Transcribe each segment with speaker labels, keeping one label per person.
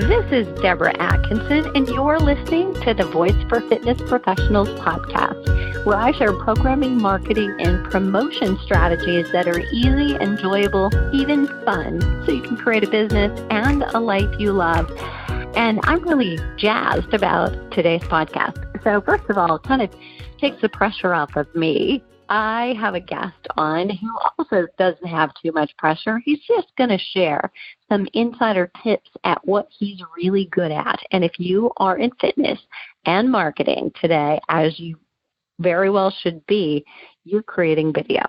Speaker 1: This is Deborah Atkinson, and you're listening to the Voice for Fitness Professionals podcast, where I share programming, marketing, and promotion strategies that are easy, enjoyable, even fun, so you can create a business and a life you love. And I'm really jazzed about today's podcast. So first of all, it kind of takes the pressure off of me. I have a guest on who also doesn't have too much pressure. He's just going to share some insider tips at what he's really good at. And if you are in fitness and marketing today, as you very well should be, you're creating video.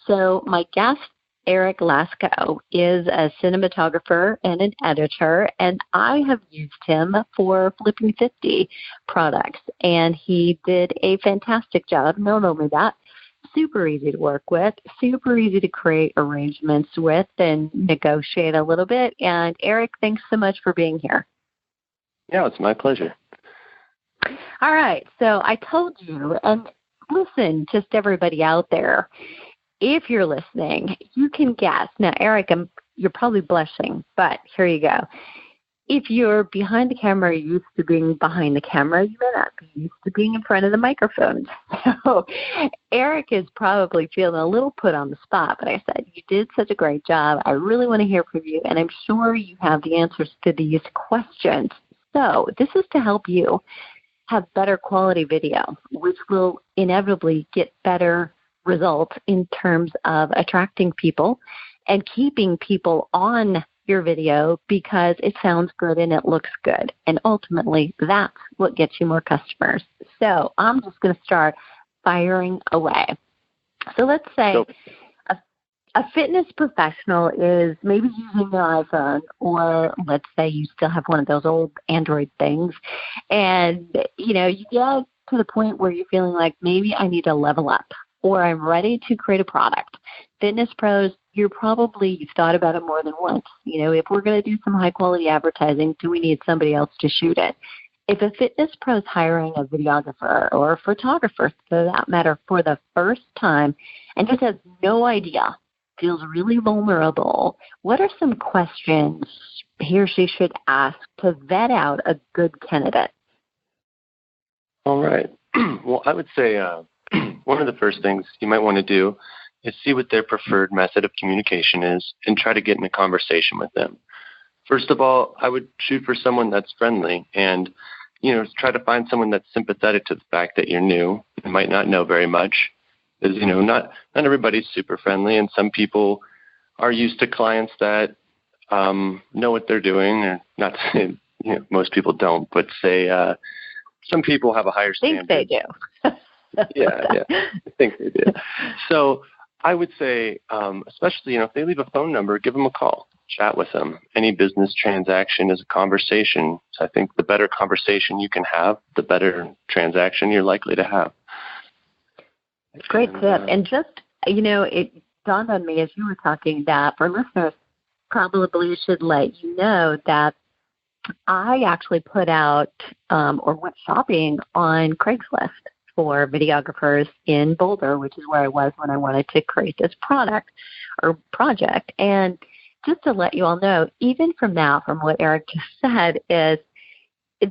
Speaker 1: So my guest, Erik Lasko, is a cinematographer and an editor, and I have used him for Flipping 50 products, and he did a fantastic job. Not only that, super easy to work with, super easy to create arrangements with and negotiate a little bit. And Erik, thanks so much for being here.
Speaker 2: Yeah, it's my pleasure.
Speaker 1: All right. So I told you, and listen, just everybody out there, if you're listening, you can guess. Now, Erik, you're probably blushing, but here you go. If you're behind the camera, you're used to being behind the camera, you may not be used to being in front of the microphone. So Erik is probably feeling a little put on the spot, but I said, you did such a great job. I really want to hear from you, and I'm sure you have the answers to these questions. So this is to help you have better quality video, which will inevitably get better results in terms of attracting people and keeping people on your video because it sounds good and it looks good. And ultimately, that's what gets you more customers. So I'm just going to start firing away. So let's say a fitness professional is maybe using their iPhone, or let's say you still have one of those old Android things, and you get to the point where you're feeling like maybe I need to level up, or I'm ready to create a product. Fitness pros, you've thought about it more than once. If we're going to do some high quality advertising, do we need somebody else to shoot it? If a fitness pro is hiring a videographer or a photographer, for that matter, for the first time and just has no idea, feels really vulnerable, what are some questions he or she should ask to vet out a good candidate?
Speaker 2: All right. Well, I would say one of the first things you might want to do is see what their preferred method of communication is and try to get in a conversation with them. First of all, I would shoot for someone that's friendly and, try to find someone that's sympathetic to the fact that you're new and might not know very much. Because, not everybody's super friendly, and some people are used to clients that know what they're doing, or not to say, most people don't, but say some people have a higher standard.
Speaker 1: I think they do.
Speaker 2: Yeah, I think they do. So I would say, especially, if they leave a phone number, give them a call, chat with them. Any business transaction is a conversation. So I think the better conversation you can have, the better transaction you're likely to have.
Speaker 1: Great tip. And just, it dawned on me as you were talking that for listeners, probably should let you know that I actually put out or went shopping on Craigslist for videographers in Boulder, which is where I was when I wanted to create this product or project. And just to let you all know, even from what Erik just said, is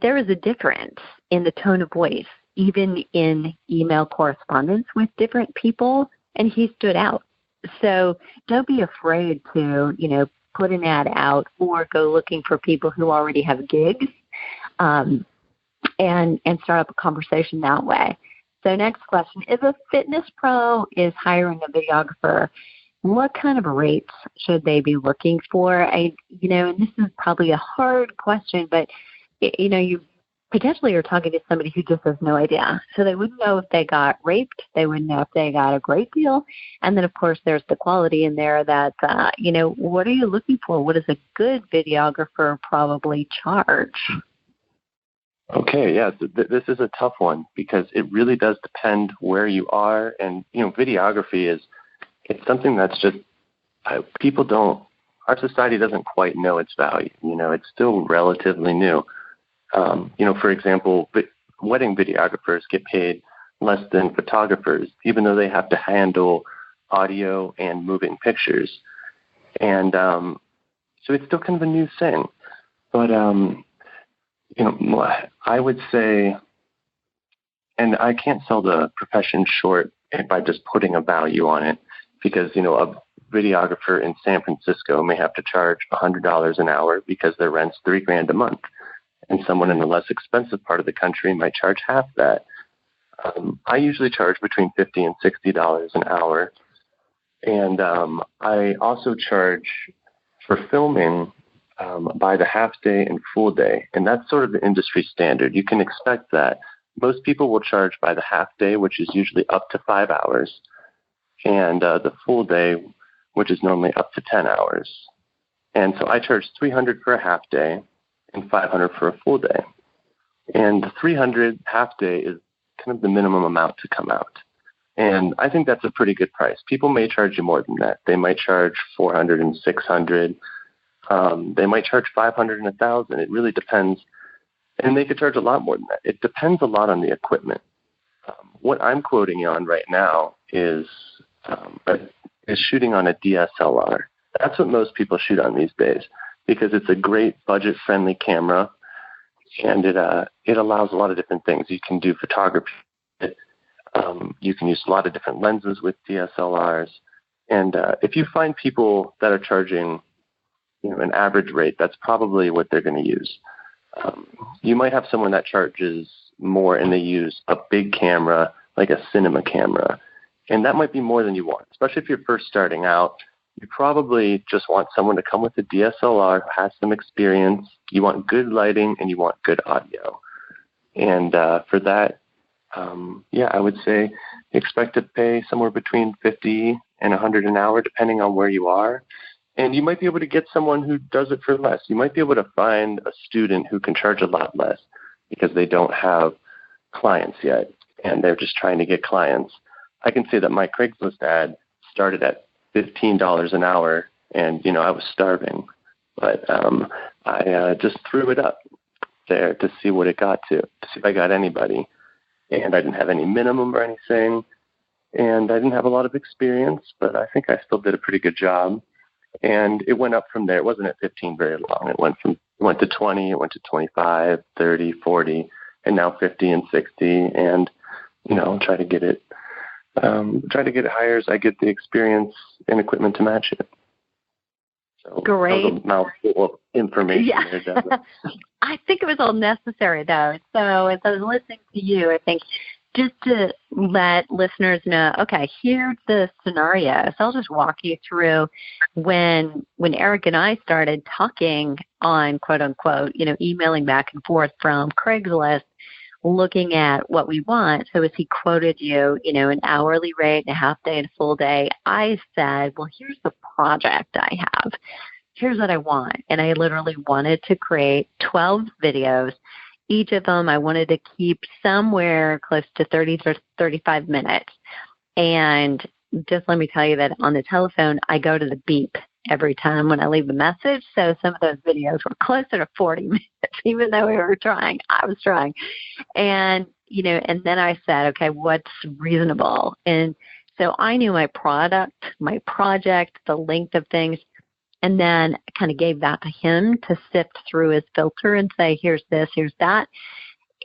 Speaker 1: there is a difference in the tone of voice, even in email correspondence with different people, and he stood out. So don't be afraid to, put an ad out or go looking for people who already have gigs and start up a conversation that way. So next question, if a fitness pro is hiring a videographer, what kind of rates should they be looking for? And this is probably a hard question, but, you potentially are talking to somebody who just has no idea. So they wouldn't know if they got raped. They wouldn't know if they got a great deal. And then, of course, there's the quality in there that, what are you looking for? What does a good videographer probably charge?
Speaker 2: Okay, yeah, so this is a tough one because it really does depend where you are. And, videography it's something that's just, our society doesn't quite know its value. It's still relatively new. For example, wedding videographers get paid less than photographers, even though they have to handle audio and moving pictures. And so it's still kind of a new thing. But, I would say, and I can't sell the profession short by just putting a value on it, because, a videographer in San Francisco may have to charge $100 an hour because their rent's $3,000 a month. And someone in a less expensive part of the country might charge half that. I usually charge between $50 and $60 an hour. And I also charge for filming by the half day and full day. And that's sort of the industry standard. You can expect that. Most people will charge by the half day, which is usually up to 5 hours, and the full day, which is normally up to 10 hours. And so I charge $300 for a half day and $500 for a full day. And the $300 half day is kind of the minimum amount to come out. And I think that's a pretty good price. People may charge you more than that. They might charge $400 and $600. They might charge $500 and $1,000. It really depends. And they could charge a lot more than that. It depends a lot on the equipment. What I'm quoting you on right now is shooting on a DSLR. That's what most people shoot on these days, because it's a great budget-friendly camera, and it allows a lot of different things. You can do photography. You can use a lot of different lenses with DSLRs. And if you find people that are charging an average rate, that's probably what they're going to use. You might have someone that charges more and they use a big camera, like a cinema camera, and that might be more than you want, especially if you're first starting out. You probably just want someone to come with a DSLR who has some experience. You want good lighting and you want good audio. And for that, I would say expect to pay somewhere between $50 and $100 an hour, depending on where you are. And you might be able to get someone who does it for less. You might be able to find a student who can charge a lot less because they don't have clients yet, and they're just trying to get clients. I can say that my Craigslist ad started at $15 an hour, and, I was starving. But I just threw it up there to see what it got to see if I got anybody. And I didn't have any minimum or anything, and I didn't have a lot of experience, but I think I still did a pretty good job. And it went up from there. It wasn't at 15 very long. It went to 20, it went to 25, 30, 40, and now 50 and 60. And, try to get it higher as I get the experience and equipment to match it. So
Speaker 1: great.
Speaker 2: That was a mouthful of information there, Deborah.
Speaker 1: I think it was all necessary, though. So as I was listening to you, I think just to let listeners know, okay, here's the scenario. So I'll just walk you through when Erik and I started talking on, quote unquote, emailing back and forth from Craigslist, looking at what we want. So as he quoted you, an hourly rate, a half day, and a full day, I said, well, here's the project I have. Here's what I want. And I literally wanted to create 12 videos. Each of them I wanted to keep somewhere close to 30 to 35 minutes. And just let me tell you that on the telephone, I go to the beep every time when I leave a message. So some of those videos were closer to 40 minutes, even though we were trying. I was trying. And, and then I said, okay, what's reasonable? And so I knew my product, my project, the length of things. And then I kind of gave that to him to sift through his filter and say, here's this, here's that.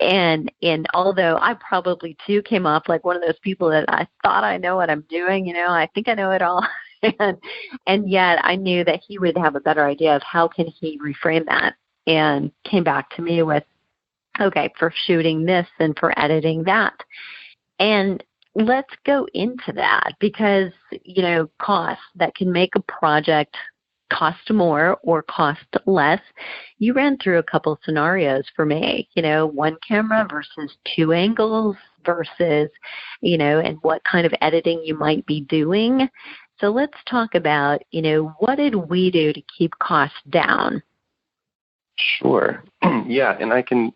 Speaker 1: And although I probably, too, came off like one of those people that I thought I know what I'm doing, I think I know it all. and yet I knew that he would have a better idea of how can he reframe that, and came back to me with, okay, for shooting this and for editing that. And let's go into that because, costs that can make a project cost more or cost less. You ran through a couple scenarios for me, one camera versus two angles versus, and what kind of editing you might be doing. So let's talk about, what did we do to keep costs down?
Speaker 2: Sure. Yeah, and I can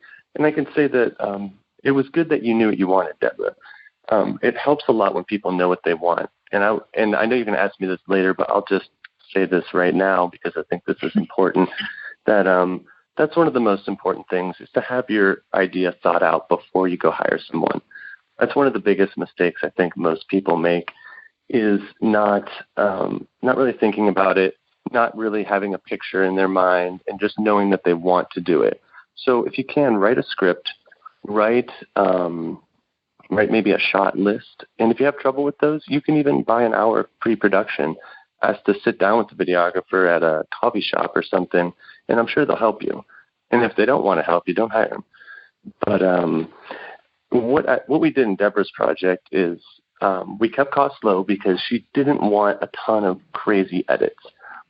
Speaker 2: say that it was good that you knew what you wanted, Deborah. It helps a lot when people know what they want. And I know you're going to ask me this later, but I'll just say this right now because I think this is important, that that's one of the most important things, is to have your idea thought out before you go hire someone. That's one of the biggest mistakes I think most people make, is not really thinking about it, not really having a picture in their mind and just knowing that they want to do it. So if you can, write a script, write maybe a shot list. And if you have trouble with those, you can even buy an hour of pre-production, ask to sit down with the videographer at a coffee shop or something, and I'm sure they'll help you. And if they don't want to help you, don't hire them. But what we did in Deborah's project is we kept costs low because she didn't want a ton of crazy edits.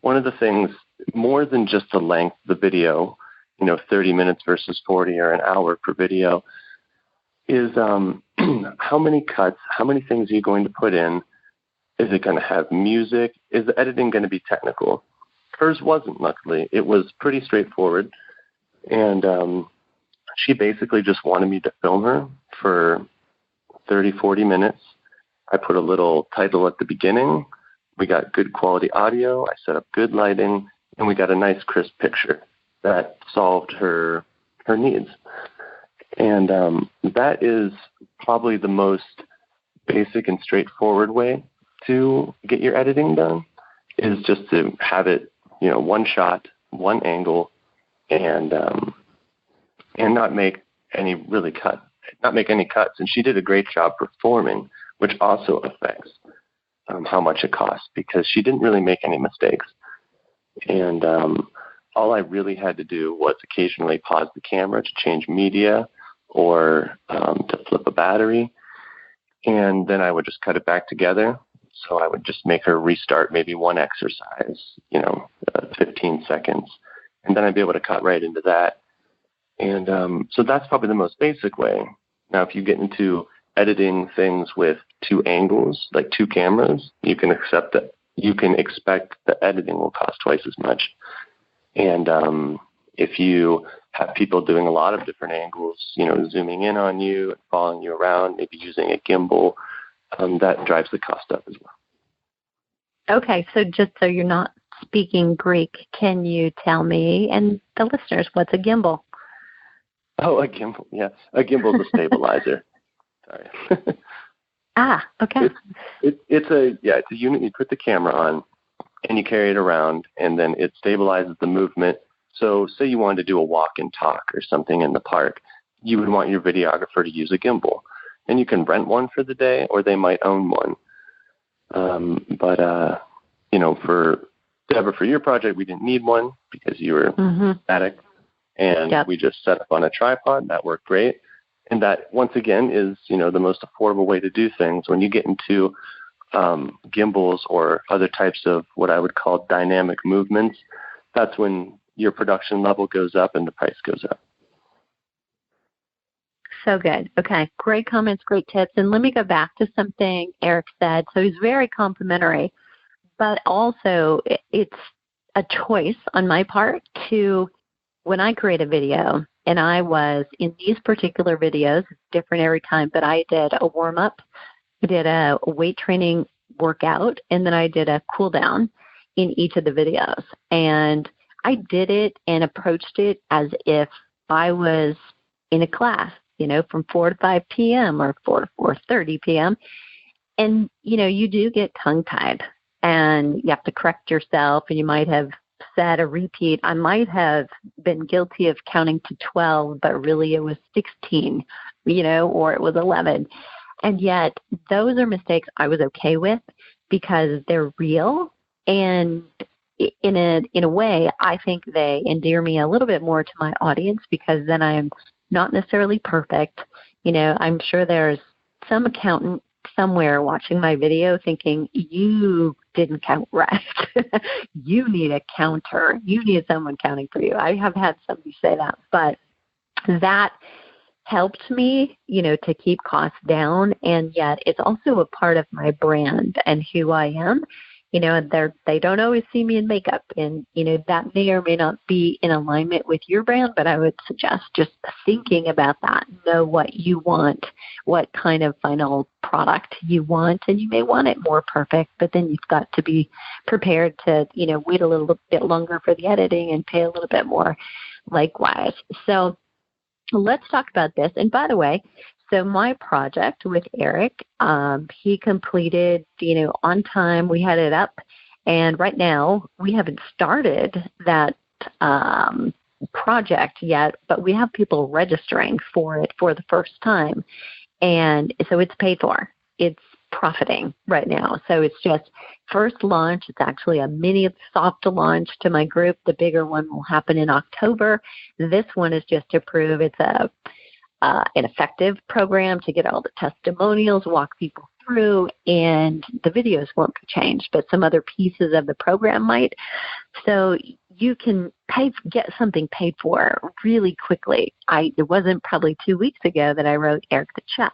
Speaker 2: One of the things, more than just the length of the video, 30 minutes versus 40 or an hour per video, is how many cuts, how many things are you going to put in? Is it going to have music? Is the editing going to be technical? Hers wasn't, luckily. It was pretty straightforward. And she basically just wanted me to film her for 30, 40 minutes. I put a little title at the beginning. We got good quality audio. I set up good lighting, and we got a nice crisp picture that solved her needs. And that is probably the most basic and straightforward way to get your editing done, is just to have it, one shot, one angle, and not make any cuts. And she did a great job performing, which also affects how much it costs, because she didn't really make any mistakes. And all I really had to do was occasionally pause the camera to change media or to flip a battery, and then I would just cut it back together. So I would just make her restart maybe one exercise, 15 seconds, and then I'd be able to cut right into that. And so that's probably the most basic way. Now, if you get into editing things with two angles, like two cameras, you can expect the editing will cost twice as much. And if you have people doing a lot of different angles, zooming in on you and following you around, maybe using a gimbal, that drives the cost up as well.
Speaker 1: Okay, so just so you're not speaking Greek, can you tell me and the listeners what's a gimbal?
Speaker 2: Oh, a gimbal, yeah. A gimbal is a stabilizer. Sorry.
Speaker 1: Okay.
Speaker 2: It's a unit you put the camera on, and you carry it around, and then it stabilizes the movement. So say you wanted to do a walk and talk or something in the park, you would want your videographer to use a gimbal. And you can rent one for the day, or they might own one. For Deborah, for your project, we didn't need one because you were static. And we just set up on a tripod. That worked great. And that, once again, is, the most affordable way to do things. When you get into gimbals or other types of what I would call dynamic movements, that's when your production level goes up and the price goes up.
Speaker 1: So good. Okay. Great comments, great tips. And let me go back to something Erik said. So he's very complimentary, but also it's a choice on my part to, when I create a video, and I was in these particular videos, different every time, but I did a warm-up, I did a weight training workout, and then I did a cool down in each of the videos. And I did it and approached it as if I was in a class, from 4 to 5 p.m. or 4 to 4:30 p.m. And, you do get tongue-tied, and you have to correct yourself, and you might have said a repeat. I might have been guilty of counting to 12, but really it was 16, or it was 11. And yet those are mistakes I was okay with because they're real. And in a way, I think they endear me a little bit more to my audience, because then I am not necessarily perfect. I'm sure there's some accountant somewhere watching my video thinking, you didn't count right. You need a counter. You need someone counting for you. I have had somebody say that, but that helped me, to keep costs down. And yet it's also a part of my brand and who I am. They don't always see me in makeup, and, that may or may not be in alignment with your brand, but I would suggest just thinking about that. Know what you want, what kind of final product you want, and you may want it more perfect, but then you've got to be prepared to, wait a little bit longer for the editing and pay a little bit more likewise. So let's talk about this. And by the way, so my project with Erik, he completed, on time. We had it up, And right now, we haven't started that project yet, but we have people registering for it for the first time. And so it's paid for. It's profiting right now. So it's just first launch. It's actually a mini soft launch to my group. The bigger one will happen in October. This one is just to prove it's an effective program to get all the testimonials, walk people through, and the videos won't be changed, but some other pieces of the program might. So you can get something paid for really quickly. It wasn't probably 2 weeks ago that I wrote Erik the check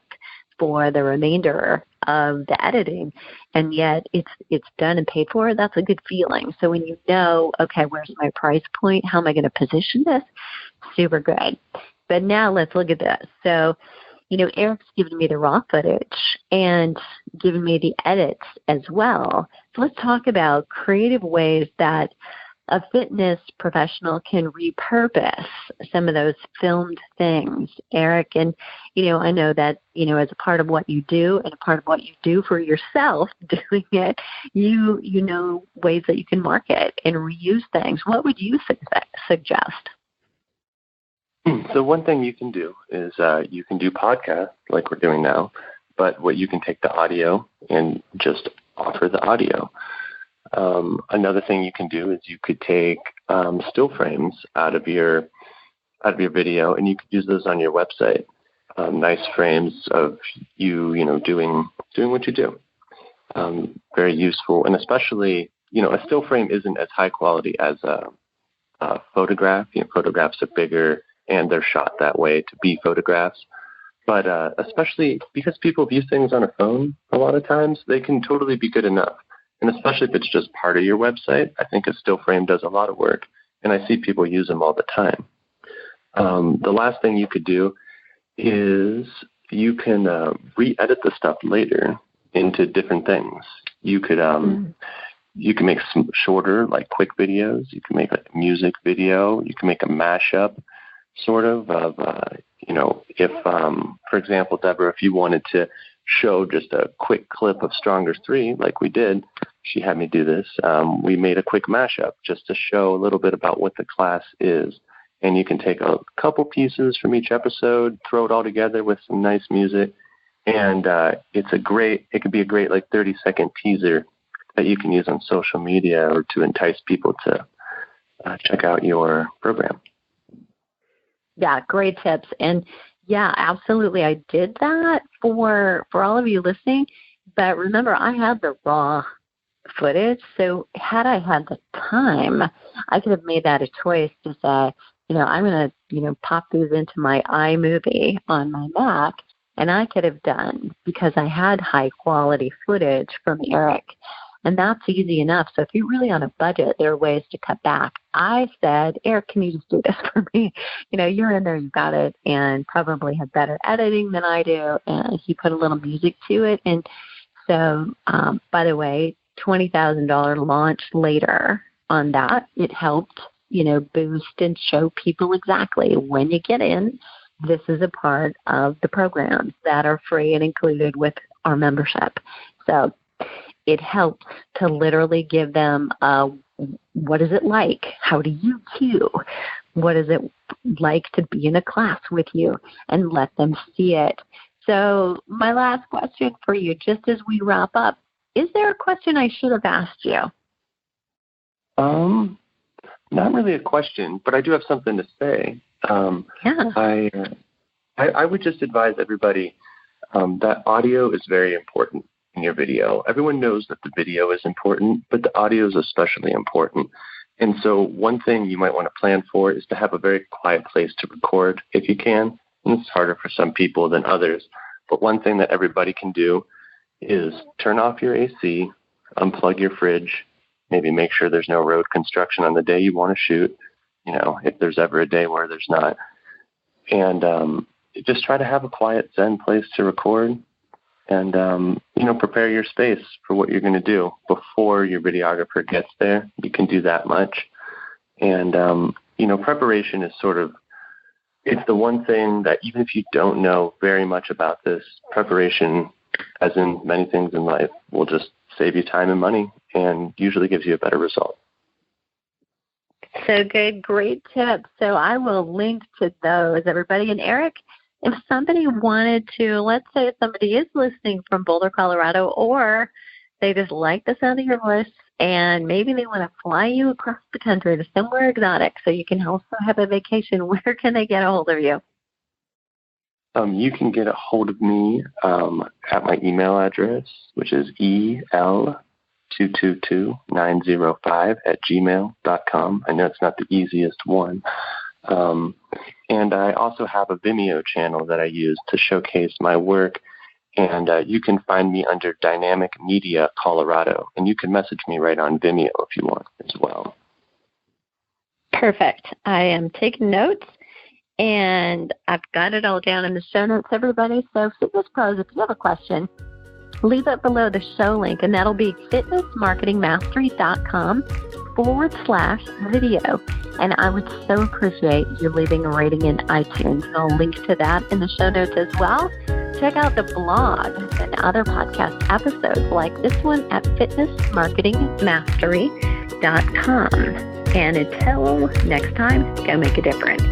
Speaker 1: for the remainder of the editing, and yet it's done and paid for. That's a good feeling. So when you know, okay, where's my price point? How am I going to position this? Super good. But now let's look at this. So, Erik's given me the raw footage and given me the edits as well. So let's talk about creative ways that a fitness professional can repurpose some of those filmed things, Erik. And, I know that, as a part of what you do and a part of what you do for yourself doing it, you know ways that you can market and reuse things. What would you suggest?
Speaker 2: So one thing you can do is you can do podcasts like we're doing now, but what you can take the audio and just offer the audio. Another thing you can do is you could take still frames out of your video, and you could use those on your website. Nice frames of you doing what you do. Very useful, and especially a still frame isn't as high quality as a photograph. Photographs are bigger and they're shot that way to be photographs. But especially because people view things on a phone a lot of times, they can totally be good enough. And especially if it's just part of your website, I think a still frame does a lot of work. And I see people use them all the time. The last thing you could do is you can re-edit the stuff later into different things. You could make some shorter, like quick videos. You can make a music video. You can make a mashup sort of if, for example, Deborah, if you wanted to show just a quick clip of Stronger 3, like we did, she had me do this. We made a quick mashup just to show a little bit about what the class is. And you can take a couple pieces from each episode, throw it all together with some nice music. And it could be a great 30-second teaser that you can use on social media or to entice people to check out your program.
Speaker 1: Yeah, great tips. And yeah, absolutely. I did that for all of you listening. But remember, I had the raw footage. So had I had the time, I could have made that a choice to say, I'm going to, pop these into my iMovie on my Mac. And I could have done, because I had high quality footage from Erik. And that's easy enough. So if you're really on a budget, there are ways to cut back. I said, Erik, can you just do this for me? You're in there, you've got it, and probably have better editing than I do. And he put a little music to it. And so, by the way, $20,000 launch later on that, it helped, boost and show people exactly when you get in, this is a part of the programs that are free and included with our membership. So it helps to literally give them what is it like? How do you cue? What is it like to be in a class with you? And let them see it. So my last question for you, just as we wrap up, is there a question I should have asked you?
Speaker 2: Not really a question, but I do have something to say.
Speaker 1: Yeah.
Speaker 2: I would just advise everybody that audio is very important in your video. Everyone knows that the video is important, but the audio is especially important. And so one thing you might want to plan for is to have a very quiet place to record if you can. And it's harder for some people than others. But one thing that everybody can do is turn off your AC, unplug your fridge, maybe make sure there's no road construction on the day you want to shoot, if there's ever a day where there's not. And just try to have a quiet Zen place to record. And, prepare your space for what you're going to do before your videographer gets there. You can do that much. And, preparation is it's the one thing that even if you don't know very much about this, preparation, as in many things in life, will just save you time and money and usually gives you a better result.
Speaker 1: So good. Great tips. So I will link to those, everybody. And Erik, if somebody wanted to, let's say somebody is listening from Boulder, Colorado, or they just like the sound of your voice and maybe they want to fly you across the country to somewhere exotic so you can also have a vacation, where can they get a hold of you?
Speaker 2: You can get a hold of me at my email address, which is el222905@gmail.com. I know it's not the easiest one. And I also have a Vimeo channel that I use to showcase my work. And you can find me under Dynamic Media Colorado. And you can message me right on Vimeo if you want as well.
Speaker 1: Perfect. I am taking notes. And I've got it all down in the show notes, everybody. So Fitness Pros, if you have a question, leave it below the show link, and that'll be fitnessmarketingmastery.com/video. And I would so appreciate you leaving a rating in iTunes. And I'll link to that in the show notes as well. Check out the blog and other podcast episodes like this one at fitnessmarketingmastery.com. And until next time, go make a difference.